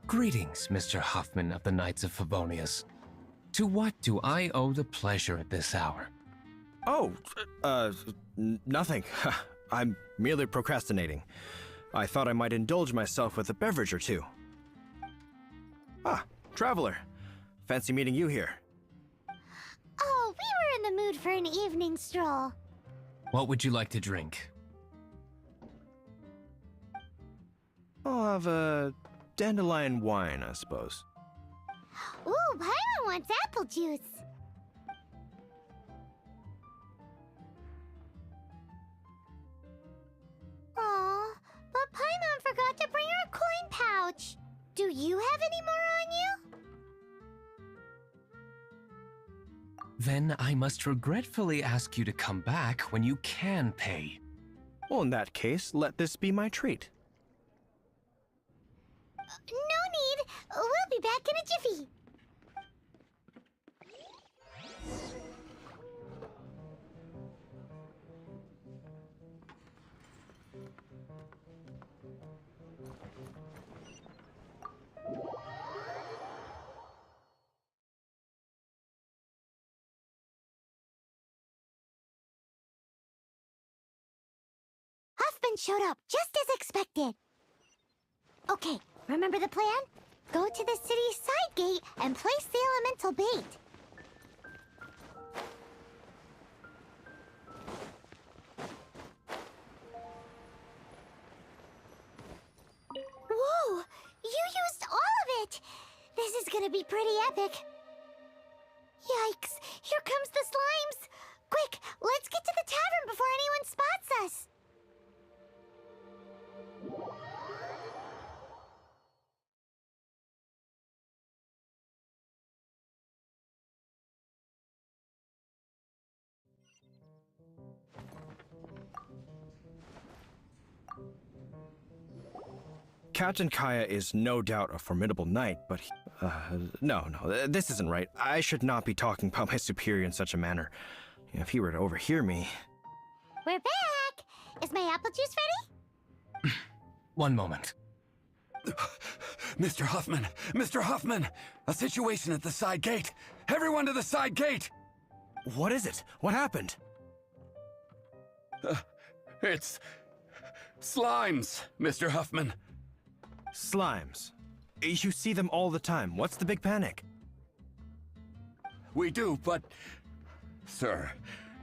Greetings, Mr. Huffman of the Knights of Favonius. To what do I owe the pleasure at this hour? Oh, nothing. I'm merely procrastinating. I thought I might indulge myself with a beverage or two. Ah, traveler. Fancy meeting you here. Oh, we were in the mood for an evening stroll. What would you like to drink? I'll have a dandelion wine, I suppose. Ooh, Paimon wants apple juice. Aw, but Paimon forgot to bring her coin pouch. Do you have any more on you? Then I must regretfully ask you to come back when you can pay. Well, in that case, let this be my treat. No need. We'll be back in a jiffy. Huffman showed up just as expected. Okay, remember the plan? Go to the city's side gate and place the elemental bait. Whoa! You used all of it! This is gonna be pretty epic. Yikes! Here comes the slimes! Quick, let's get to the tavern before anyone spots us! Captain Kaya is no doubt a formidable knight, but no, this isn't right. I should not be talking about my superior in such a manner. If he were to overhear me... We're back! Is my apple juice ready? One moment. Mr. Huffman! Mr. Huffman! A situation at the side gate! Everyone to the side gate! What is it? What happened? It's... slimes, Mr. Huffman. Slimes. You see them all the time. What's the big panic? We do, but... Sir,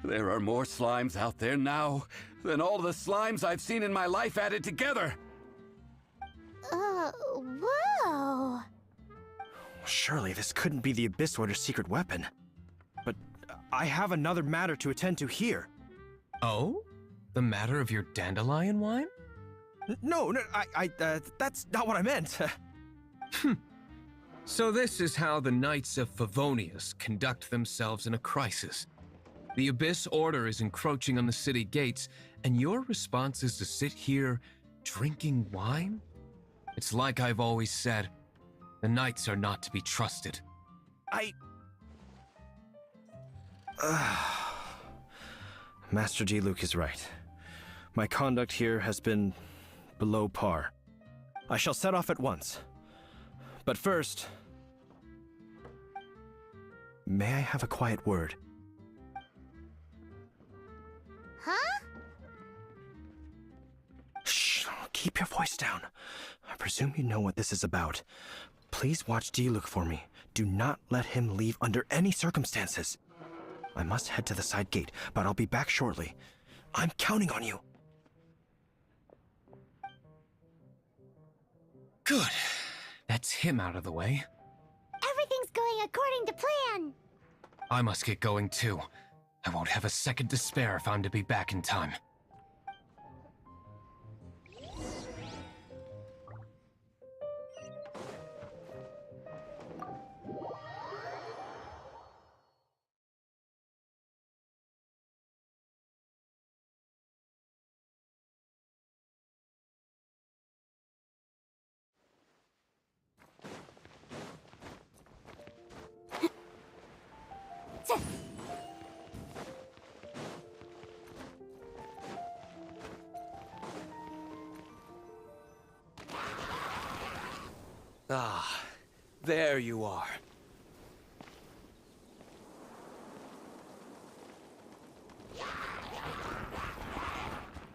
there are more slimes out there now than all the slimes I've seen in my life added together! Whoa! Surely this couldn't be the Abyss Order's secret weapon. But I have another matter to attend to here. Oh? The matter of your dandelion wine? No, that's not what I meant. So this is how the Knights of Favonius conduct themselves in a crisis. The Abyss Order is encroaching on the city gates, and your response is to sit here drinking wine? It's like I've always said, the Knights are not to be trusted. Master G. Luke is right. My conduct here has been below par. I shall set off at once. But first... may I have a quiet word? Huh? Shh! Keep your voice down. I presume you know what this is about. Please watch D-Luke for me. Do not let him leave under any circumstances. I must head to the side gate, but I'll be back shortly. I'm counting on you. Good. That's him out of the way. Everything's going according to plan. I must get going too. I won't have a second to spare if I'm to be back in time. Ah, there you are.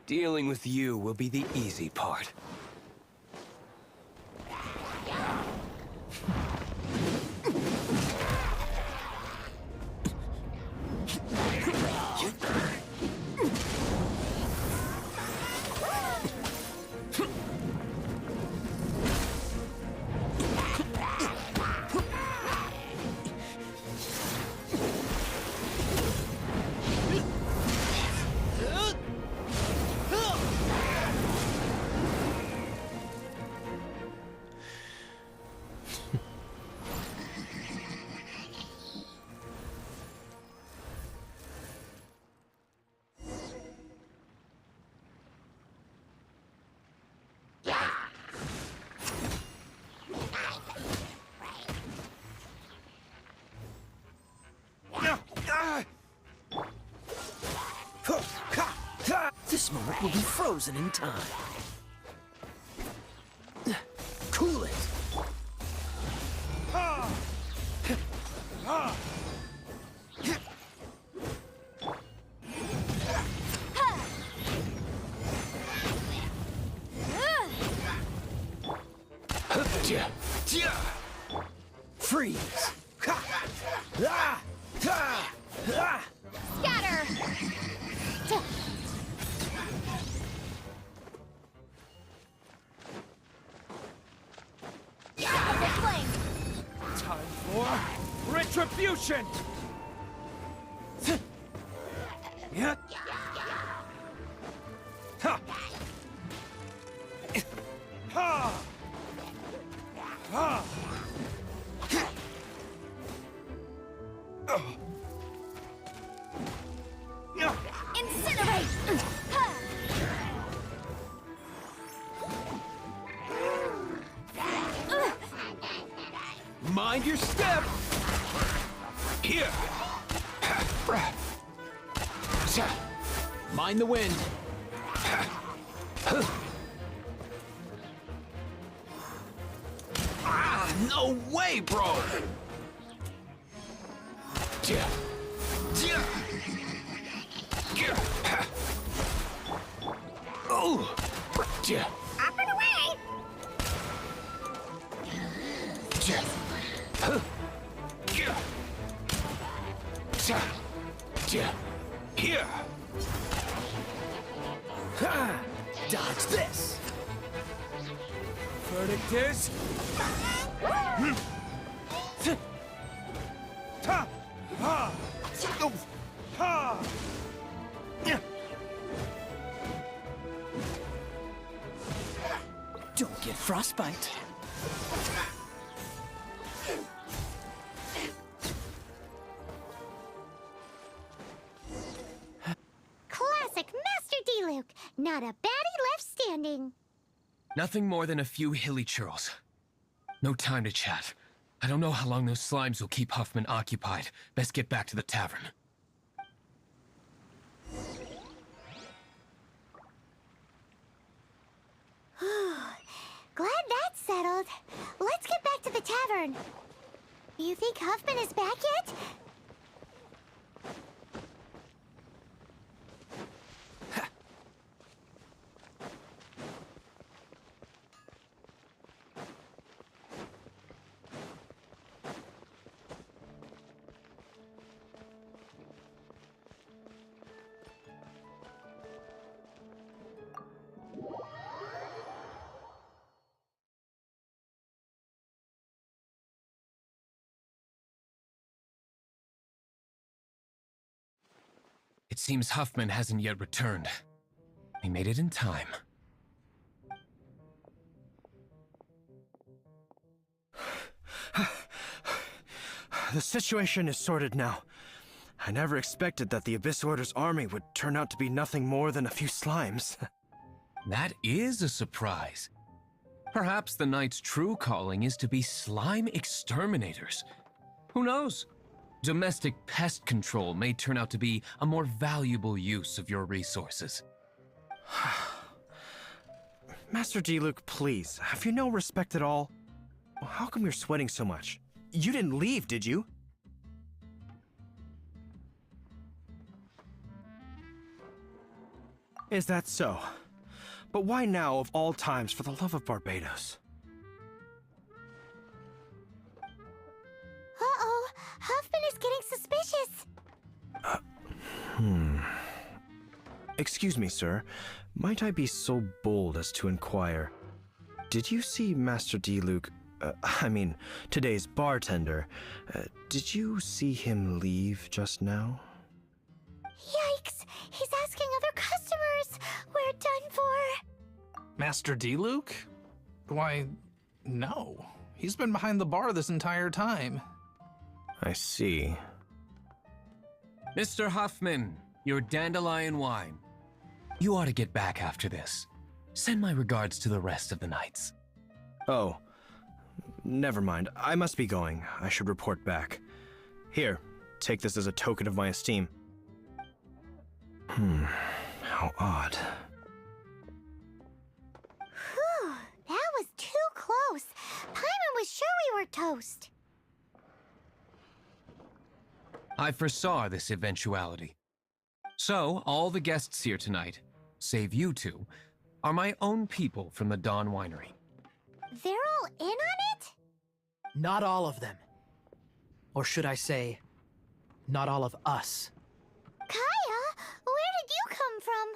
Dealing with you will be the easy part. This moment will be frozen in time. Cool it! Freeze! Scatter! Opposite flame! Time for retribution! Yeah. Ha! Ha! Ha! Incinerate! Mind your step! Here! Mind the wind! Ah, no way, bro! Oh! Up and away! Here! Dodge this! Verdict is... Ha! Ha! Ha! Don't get frostbite. Classic Master D-Luke. Not a baddie left standing. Nothing more than a few hilly churls. No time to chat. I don't know how long those slimes will keep Huffman occupied. Best get back to the tavern. Glad that's settled. Let's get back to the tavern. You think Huffman is back yet? It seems Huffman hasn't yet returned. We made it in time. The situation is sorted now. I never expected that the Abyss Order's army would turn out to be nothing more than a few slimes. That is a surprise. Perhaps the Knight's true calling is to be slime exterminators. Who knows? Domestic pest control may turn out to be a more valuable use of your resources. Master D-Luke, please, have you no respect at all? How come you're sweating so much? You didn't leave, did you? Is that so? But why now of all times, for the love of Barbados? Uh-oh, Huffman is getting suspicious. Excuse me, sir. Might I be so bold as to inquire, did you see Master D-Luke, today's bartender, did you see him leave just now? Yikes, he's asking other customers. We're done for. Master D-Luke? Why, no. He's been behind the bar this entire time. I see. Mr. Huffman, your dandelion wine. You ought to get back after this. Send my regards to the rest of the knights. Oh, never mind. I must be going. I should report back. Here, take this as a token of my esteem. How odd. Whew, that was too close. Paimon was sure we were toast. I foresaw this eventuality. So, all the guests here tonight, save you two, are my own people from the Dawn Winery. They're all in on it? Not all of them. Or should I say, not all of us. Kaya, where did you come from?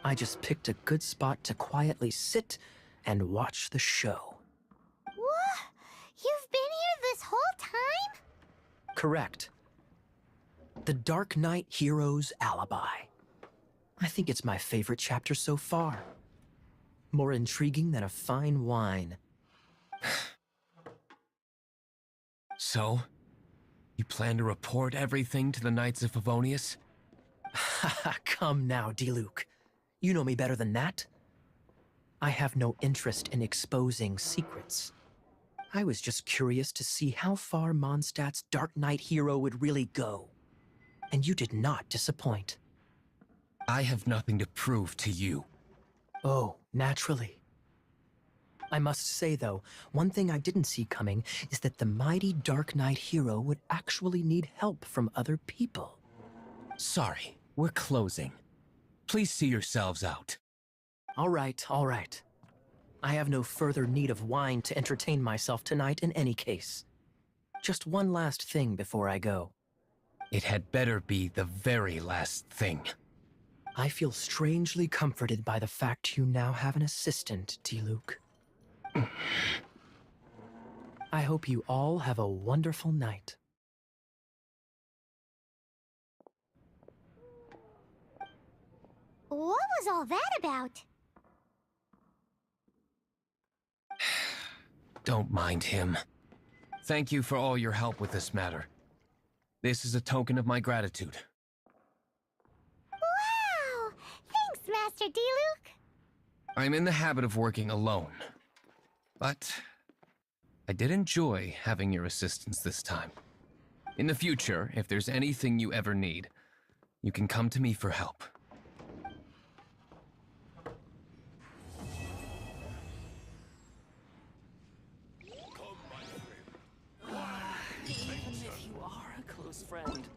I just picked a good spot to quietly sit and watch the show. What? You've been here this whole time? Correct. The Dark Knight Hero's Alibi. I think it's my favorite chapter so far. More intriguing than a fine wine. So, you plan to report everything to the Knights of Favonius? Haha, come now, D-Luke. You know me better than that. I have no interest in exposing secrets. I was just curious to see how far Mondstadt's Dark Knight hero would really go. And you did not disappoint. I have nothing to prove to you. Oh, naturally. I must say, though, one thing I didn't see coming is that the mighty Dark Knight hero would actually need help from other people. Sorry, we're closing. Please see yourselves out. All right, all right. I have no further need of wine to entertain myself tonight in any case. Just one last thing before I go. It had better be the very last thing. I feel strangely comforted by the fact you now have an assistant, D-Luke. I hope you all have a wonderful night. What was all that about? Don't mind him. Thank you for all your help with this matter. This is a token of my gratitude. Wow! Thanks, Master D-Luke. I'm in the habit of working alone. But I did enjoy having your assistance this time. In the future, if there's anything you ever need, you can come to me for help. Even if you are a close friend.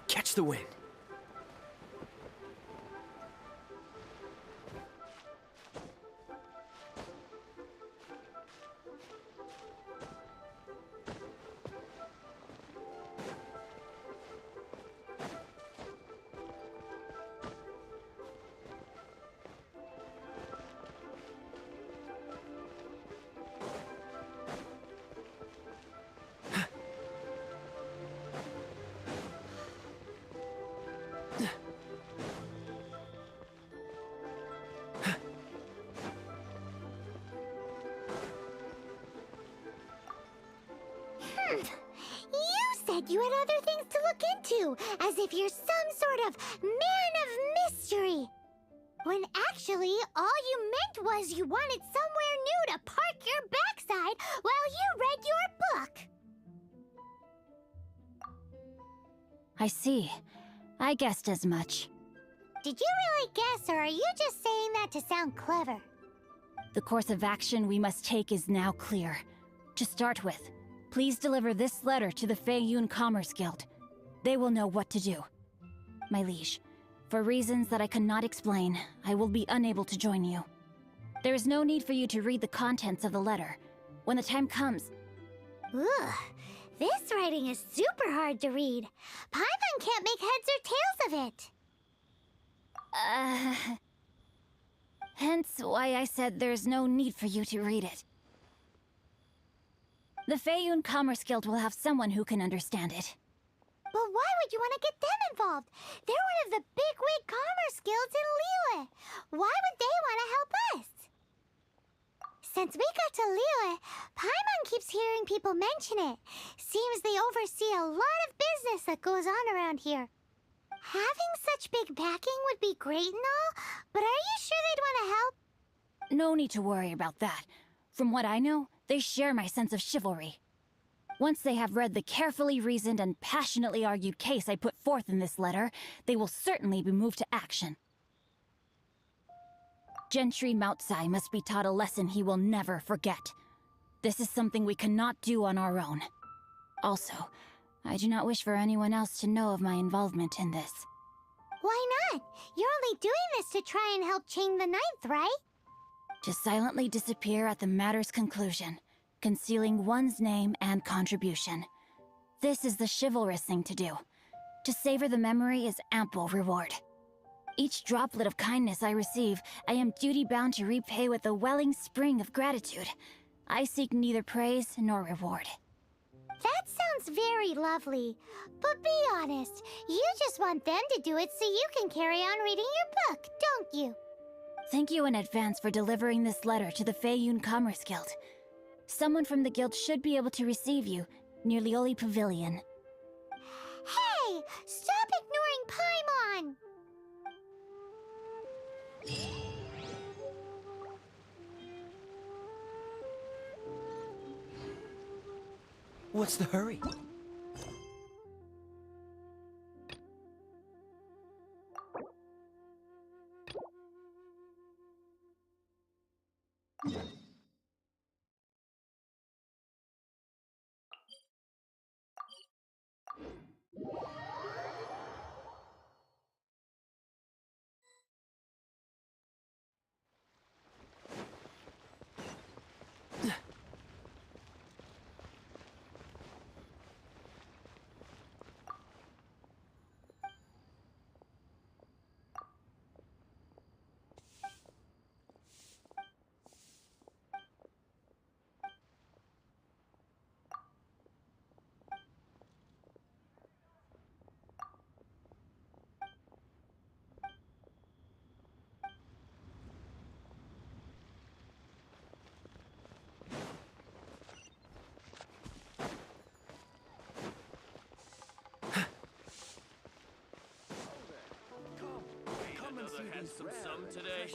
Catch the wind. said you had other things to look into, as if you're some sort of man of mystery. When actually, all you meant was you wanted somewhere new to park your backside while you read your book. I see. I guessed as much. Did you really guess, or are you just saying that to sound clever? The course of action we must take is now clear. To start with, please deliver this letter to the Feiyun Commerce Guild. They will know what to do. My liege, for reasons that I cannot explain, I will be unable to join you. There is no need for you to read the contents of the letter. When the time comes... Ugh, this writing is super hard to read. Paimon can't make heads or tails of it. Hence why I said there's no need for you to read it. The Feiyun Commerce Guild will have someone who can understand it. But why would you want to get them involved? They're one of the bigwig commerce guilds in Liyue. Why would they want to help us? Since we got to Liyue, Paimon keeps hearing people mention it. Seems they oversee a lot of business that goes on around here. Having such big backing would be great and all, but are you sure they'd want to help? No need to worry about that. From what I know, they share my sense of chivalry. Once they have read the carefully reasoned and passionately argued case I put forth in this letter, they will certainly be moved to action. Gentry Moutsai must be taught a lesson he will never forget. This is something we cannot do on our own. Also, I do not wish for anyone else to know of my involvement in this. Why not? You're only doing this to try and help Chain the Ninth, right? To silently disappear at the matter's conclusion, concealing one's name and contribution. This is the chivalrous thing to do. To savor the memory is ample reward. Each droplet of kindness I receive, I am duty-bound to repay with a welling spring of gratitude. I seek neither praise nor reward. That sounds very lovely. But be honest, you just want them to do it so you can carry on reading your book, don't you? Thank you in advance for delivering this letter to the Feiyun Commerce Guild. Someone from the guild should be able to receive you near Lioli Pavilion. Hey! Stop ignoring Paimon! What's the hurry? Handsome sum today.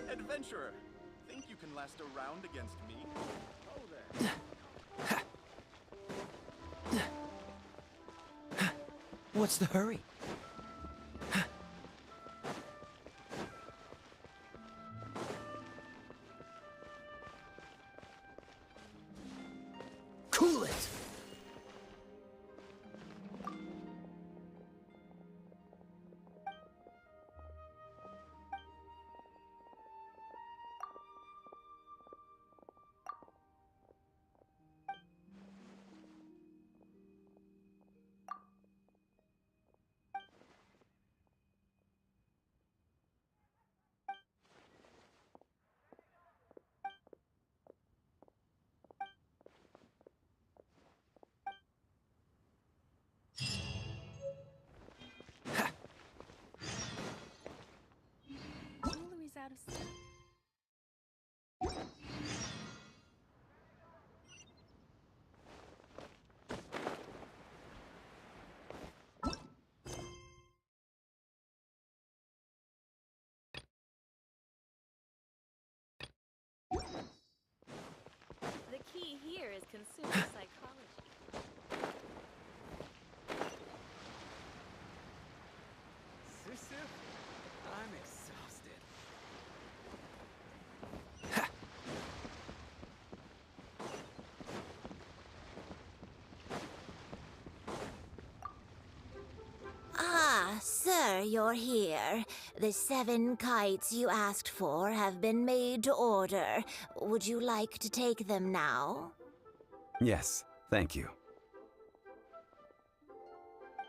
Adventurer, think you can last a round against me? Oh there. What's the hurry? out of step. The key here is consumer psychology. Sister, I'm exhausted. Ah, sir, you're here. The 7 kites you asked for have been made to order. Would you like to take them now? Yes, thank you.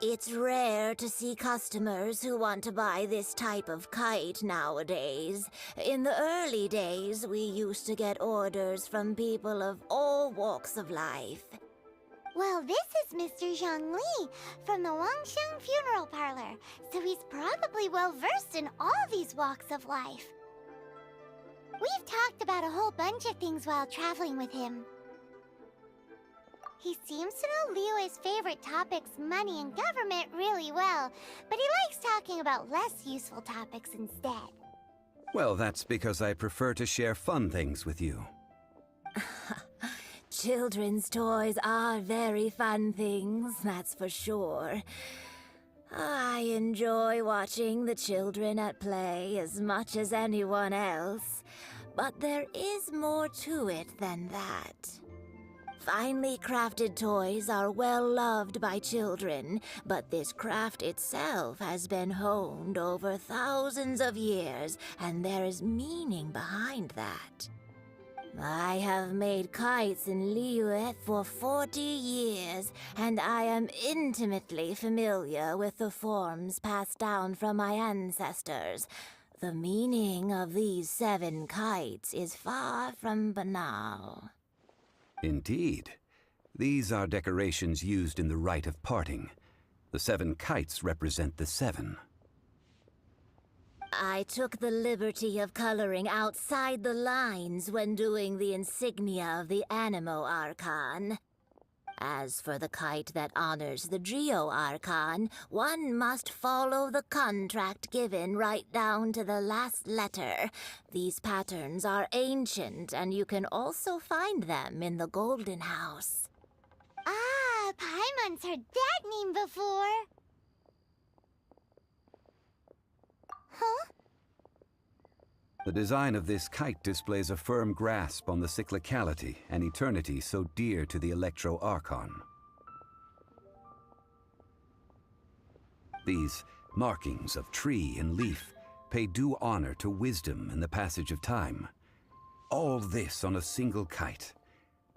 It's rare to see customers who want to buy this type of kite nowadays. In the early days, we used to get orders from people of all walks of life. Well, this is Mr. Zhongli from the Wangsheng Funeral Parlor, so he's probably well-versed in all these walks of life. We've talked about a whole bunch of things while traveling with him. He seems to know Liyue's favorite topics, money and government, really well, but he likes talking about less useful topics instead. Well, that's because I prefer to share fun things with you. Children's toys are very fun things, that's for sure. I enjoy watching the children at play as much as anyone else, but there is more to it than that. Finely crafted toys are well loved by children, but this craft itself has been honed over thousands of years, and there is meaning behind that. I have made kites in Liyue for 40 years, and I am intimately familiar with the forms passed down from my ancestors. The meaning of these 7 kites is far from banal. Indeed. These are decorations used in the rite of parting. The 7 kites represent the 7. I took the liberty of coloring outside the lines when doing the insignia of the Animo Archon. As for the kite that honors the Geo Archon, one must follow the contract given right down to the last letter. These patterns are ancient, and you can also find them in the Golden House. Ah, Paimon's heard that name before. Huh? The design of this kite displays a firm grasp on the cyclicality and eternity so dear to the Electro Archon. These markings of tree and leaf pay due honor to wisdom and the passage of time. All this on a single kite.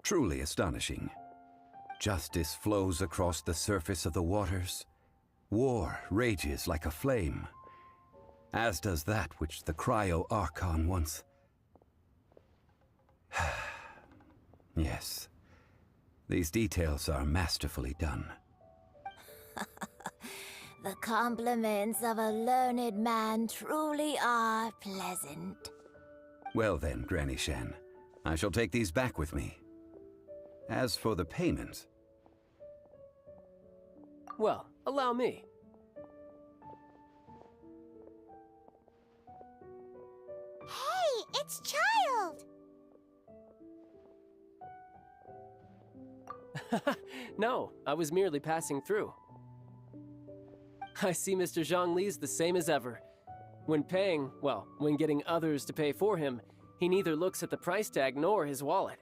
Truly astonishing. Justice flows across the surface of the waters. War rages like a flame. As does that which the Cryo Archon once... Yes. These details are masterfully done. The compliments of a learned man truly are pleasant. Well then, Granny Shen, I shall take these back with me. As for the payment... Well, allow me. Hey, it's Child! No, I was merely passing through. I see Mr. Zhongli's the same as ever. When paying, well, when getting others to pay for him, he neither looks at the price tag nor his wallet.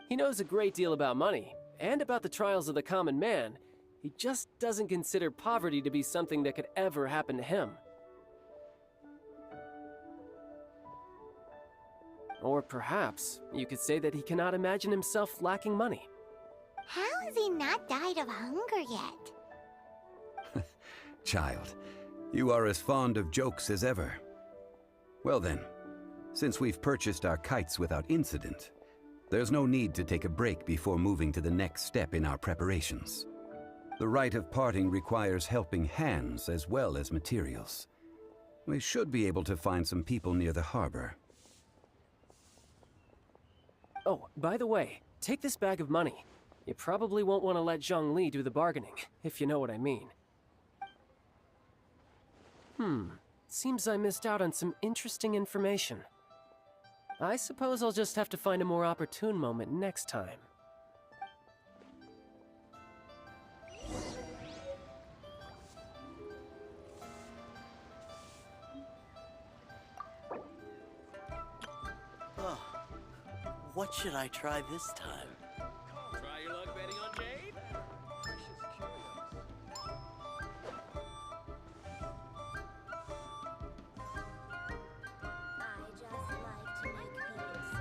He knows a great deal about money, and about the trials of the common man. He just doesn't consider poverty to be something that could ever happen to him. Or perhaps you could say that he cannot imagine himself lacking money. How has he not died of hunger yet? Child, you are as fond of jokes as ever. Well then, since we've purchased our kites without incident, there's no need to take a break before moving to the next step in our preparations. The rite of parting requires helping hands as well as materials. We should be able to find some people near the harbor. Oh, by the way, take this bag of money. You probably won't want to let Zhongli do the bargaining, if you know what I mean. Seems I missed out on some interesting information. I suppose I'll just have to find a more opportune moment next time. Oh, what should I try this time? Try your luck betting on Jade? I just like to make people smile.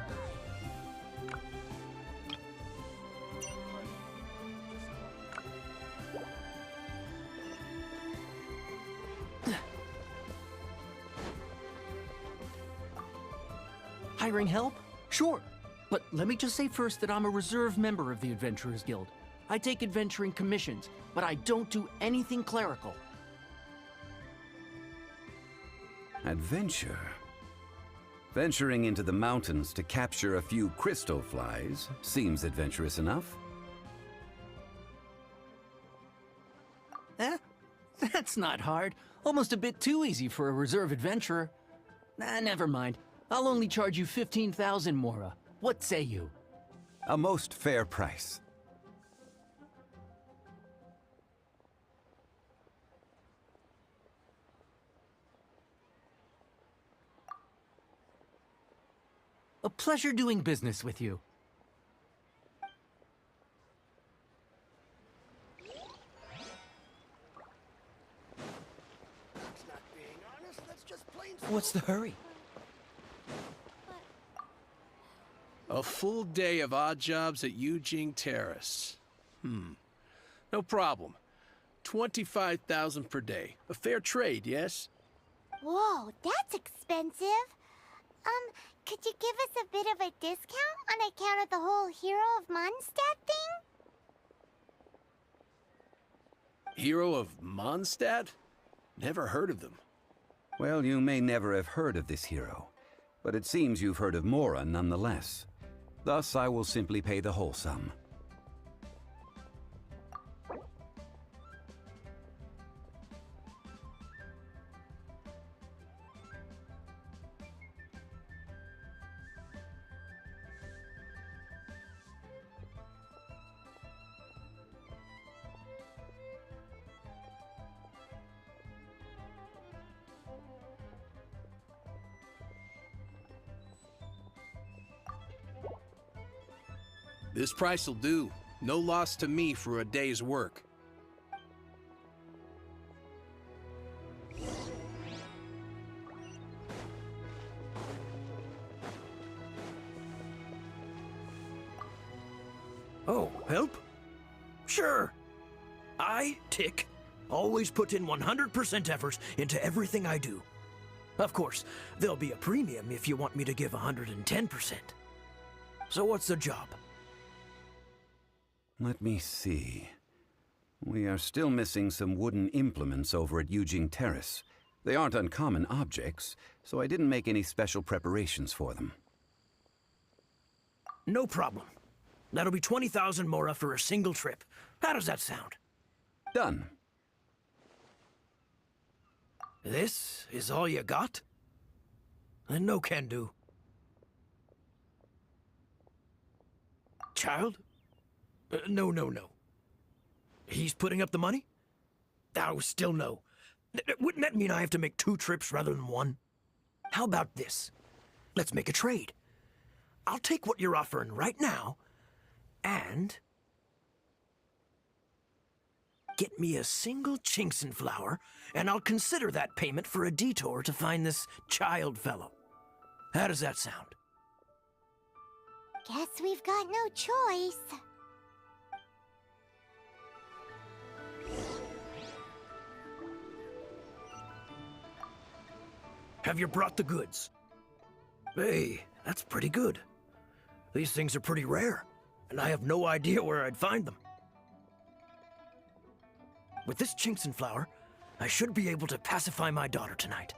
Hiring help? Sure. But let me just say first that I'm a reserve member of the Adventurers Guild. I take adventuring commissions, but I don't do anything clerical. Adventure? Venturing into the mountains to capture a few crystal flies seems adventurous enough. Eh? That's not hard. Almost a bit too easy for a reserve adventurer. Nah, never mind. I'll only charge you 15,000 Mora. What say you? A most fair price. A pleasure doing business with you. What's the hurry? A full day of odd jobs at Yujing Terrace. No problem. 25,000 per day. A fair trade, yes? Whoa, that's expensive. Could you give us a bit of a discount on account of the whole Hero of Mondstadt thing? Hero of Mondstadt? Never heard of them. Well, you may never have heard of this hero, but it seems you've heard of Mora nonetheless. Thus, I will simply pay the whole sum. This price will do. No loss to me for a day's work. Oh, help? Sure. I, Tick, always put in 100% effort into everything I do. Of course, there'll be a premium if you want me to give 110%. So what's the job? Let me see. We are still missing some wooden implements over at Yujing Terrace. They aren't uncommon objects, so I didn't make any special preparations for them. No problem. That'll be 20,000 Mora for a single trip. How does that sound? Done. This is all you got? Then no can do. Child? No. He's putting up the money? Oh, still no. Wouldn't that mean I have to make 2 trips rather than 1? How about this? Let's make a trade. I'll take what you're offering right now, and get me a single Chinxin flower, and I'll consider that payment for a detour to find this child fellow. How does that sound? Guess we've got no choice. Have you brought the goods? Hey, that's pretty good. These things are pretty rare, and I have no idea where I'd find them. With this Chinxin flower, I should be able to pacify my daughter tonight.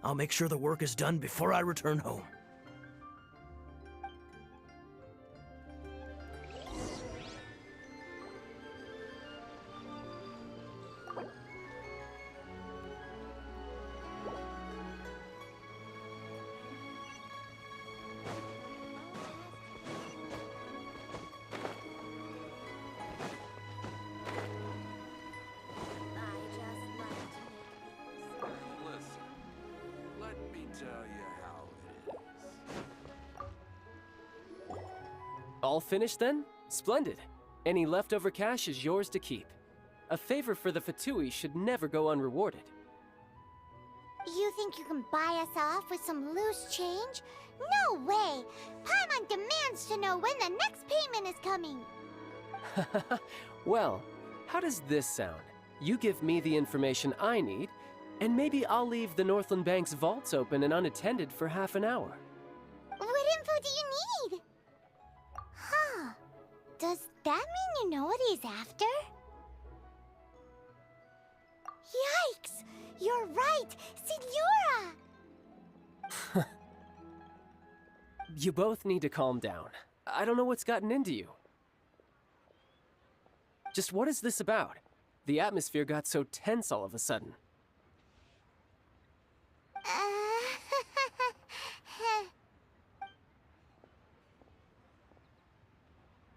I'll make sure the work is done before I return home. Listen, let me tell you how it is. All finished then? Splendid. Any leftover cash is yours to keep. A favor for the Fatui should never go unrewarded. You think you can buy us off with some loose change? No way! Paimon demands to know when the next payment is coming! Well, how does this sound? You give me the information I need, and maybe I'll leave the Northland Bank's vaults open and unattended for half an hour. What info do you need? Huh. Does that mean you know what he's after? Yikes! You're right! Signora! You both need to calm down. I don't know what's gotten into you. Just what is this about? The atmosphere got so tense all of a sudden.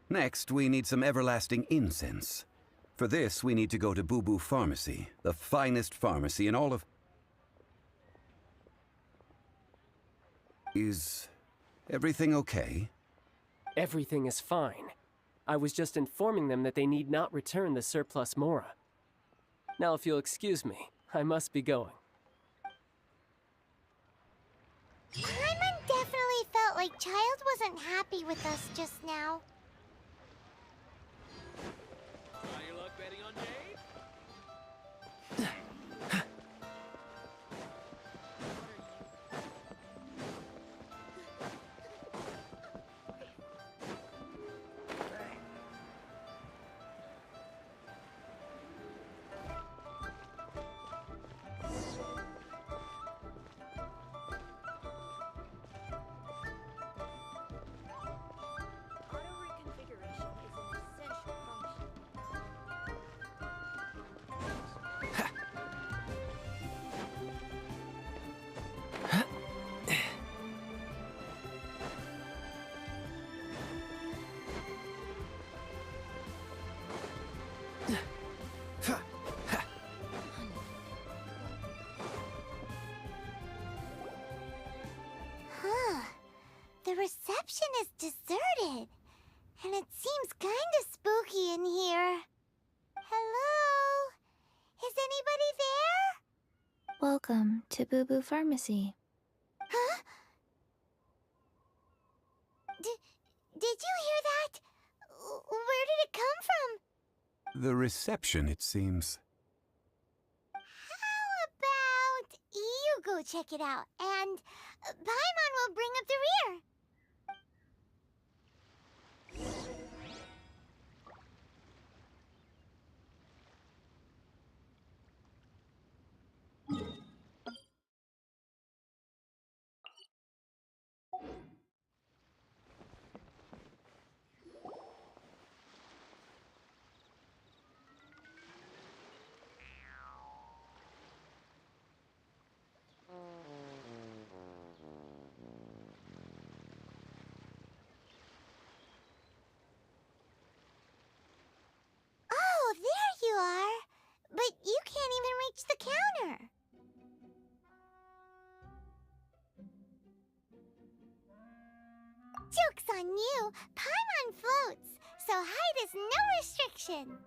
Next, we need some everlasting incense. For this, we need to go to Boo Boo Pharmacy, the finest pharmacy in all of... Is everything okay? Everything is fine. I was just informing them that they need not return the surplus Mora. Now, if you'll excuse me, I must be going. Paimon definitely felt like Child wasn't happy with us just now. Try your luck betting on Jade? Auto reconfiguration is an essential function. Huh. The reception is deserted. And it seems kinda spooky in here. Hello? Is anybody there? Welcome to Boo Boo Pharmacy. Huh? Did you hear that? Where did it come from? The reception, it seems. How about you go check it out, and Paimon will bring up the rear. Oh, there you are. But you can't even reach the counter. Joke's on you. Paimon floats, so height is no restriction.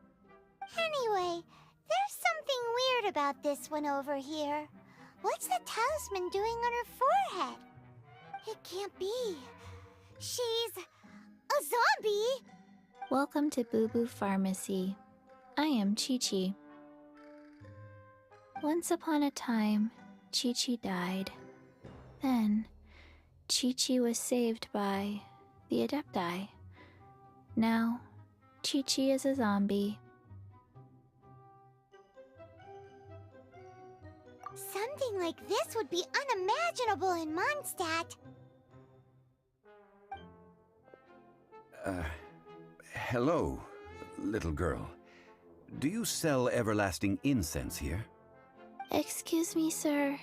Anyway, there's something weird about this one over here. What's the talisman doing on her forehead? It can't be. She's a zombie. Welcome to Boo Boo Pharmacy. I am Chi-Chi. Once upon a time, Chi-Chi died. Then, Chi-Chi was saved by the Adepti. Now, Chi-Chi is a zombie. Some Something like this would be unimaginable in Mondstadt. Hello, little girl. Do you sell everlasting incense here? Excuse me, sir.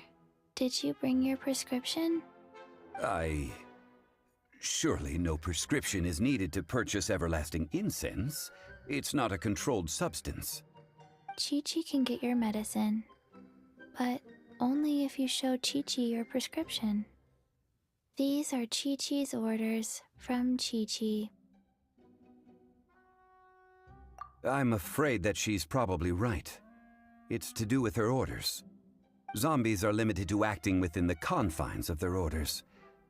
Did you bring your prescription? Surely no prescription is needed to purchase everlasting incense. It's not a controlled substance. Chi-Chi can get your medicine, but only if you show Chi-Chi your prescription. These are Chi-Chi's orders from Chi-Chi. I'm afraid that she's probably right. It's to do with her orders. Zombies are limited to acting within the confines of their orders.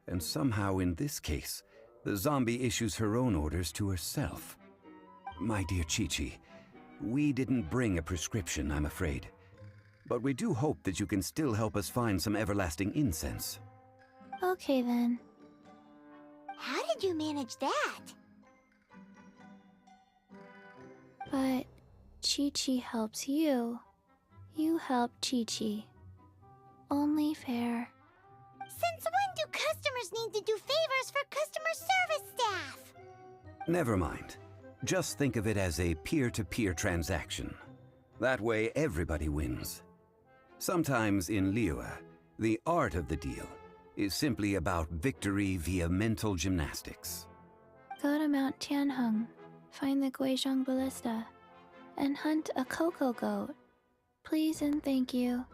And somehow in this case, the zombie issues her own orders to herself. My dear Chi-Chi, we didn't bring a prescription, I'm afraid. But we do hope that you can still help us find some everlasting incense. Okay then. How did you manage that? But Chi-Chi helps you. You help Chi-Chi. Only fair. Since when do customers need to do favors for customer service staff? Never mind. Just think of it as a peer-to-peer transaction. That way everybody wins. Sometimes in Liyue, the art of the deal is simply about victory via mental gymnastics. Go to Mount Tianheng, find the Guizhong Ballista, and hunt a cocoa goat. Please and thank you.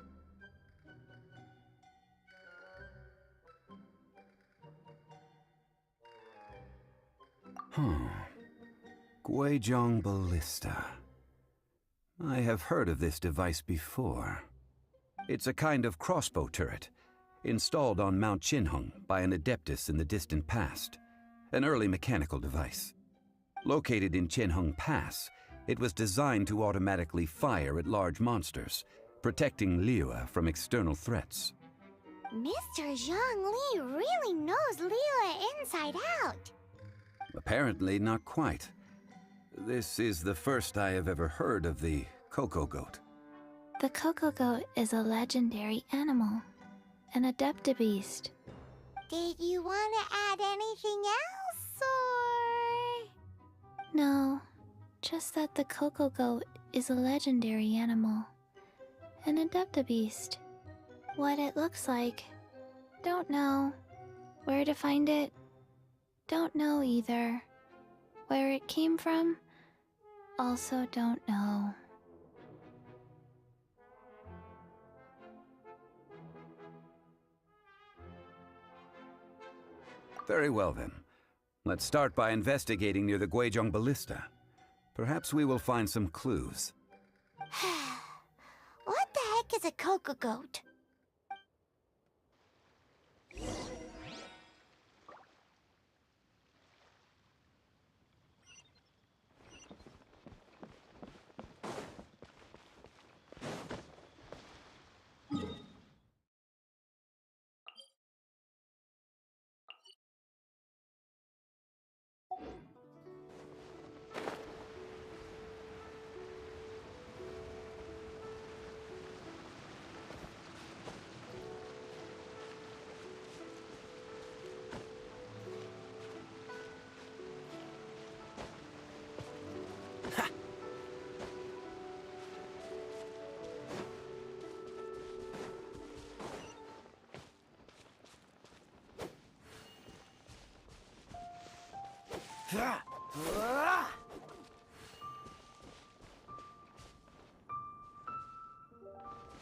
Guizhong Ballista. I have heard of this device before. It's a kind of crossbow turret, installed on Mount Qinheng by an adeptus in the distant past, an early mechanical device. Located in Qinheng Pass, it was designed to automatically fire at large monsters, protecting Liyue from external threats. Mr. Zhang Li really knows Liyue inside out. Apparently not quite. This is the first I have ever heard of the cocoa goat. The cocoa goat is a legendary animal, an adeptabeast. Did you want to add anything else, or...? No, just that the cocoa goat is a legendary animal, an adeptabeast. What it looks like, don't know. Where to find it, don't know either. Where it came from, also don't know. Very well then. Let's start by investigating near the Guizhong Ballista. Perhaps we will find some clues. What the heck is a cocoa goat?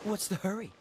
What's the hurry?